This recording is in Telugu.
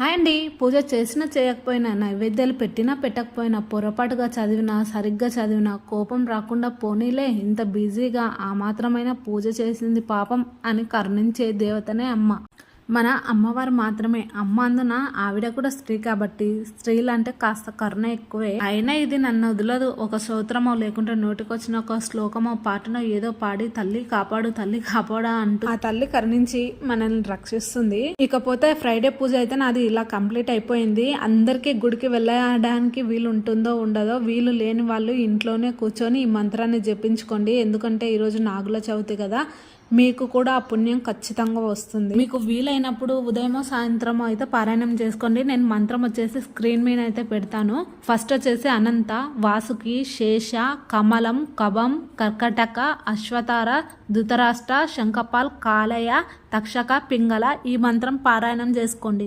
హాయ్ అండి. పూజ చేసినా చేయకపోయినా, నైవేద్యాలు పెట్టినా పెట్టకపోయినా, పొరపాటుగా చదివినా సరిగ్గా చదివినా కోపం రాకుండా పోనీలే, ఇంత బిజీగా ఆ మాత్రమైన పూజ చేసింది పాపం అని కరుణించే దేవతనే అమ్మ. మన అమ్మవారు మాత్రమే. అమ్మ అందున ఆవిడ కూడా స్త్రీ కాబట్టి స్త్రీలు అంటే కాస్త కరుణ ఎక్కువే. అయినా ఇది నన్ను వదలదు. ఒక స్తోత్రమో లేకుంటే నోటికొచ్చిన ఒక శ్లోకమో పాటనో ఏదో పాడి తల్లి కాపాడు తల్లి కాపాడా అంటూ ఆ తల్లి కరుణించి మనల్ని రక్షిస్తుంది. ఇకపోతే ఫ్రైడే పూజ అయితే నాది ఇలా కంప్లీట్ అయిపోయింది. అందరికీ గుడికి వెళ్ళడానికి వీలు ఉంటుందో ఉండదో, వీలు లేని వాళ్ళు ఇంట్లోనే కూర్చొని ఈ మంత్రాన్ని జపించుకోండి. ఎందుకంటే ఈరోజు నాగుల చవితి కదా, మీకు కూడా ఆ పుణ్యం ఖచ్చితంగా వస్తుంది. మీకు వీలైనప్పుడు ఉదయమో సాయంత్రమో అయితే పారాయణం చేసుకోండి. నేను మంత్రం వచ్చేసి స్క్రీన్ మీద అయితే పెడతాను. ఫస్ట్ వచ్చేసి అనంత, వాసుకి, శేష, కమలం, కవం, కర్కటక, అశ్వతార, ధృతరాష్ట్ర, శంఖపాల్, కాలయ, తక్షక, పింగళ ఈ మంత్రం పారాయణం చేసుకోండి.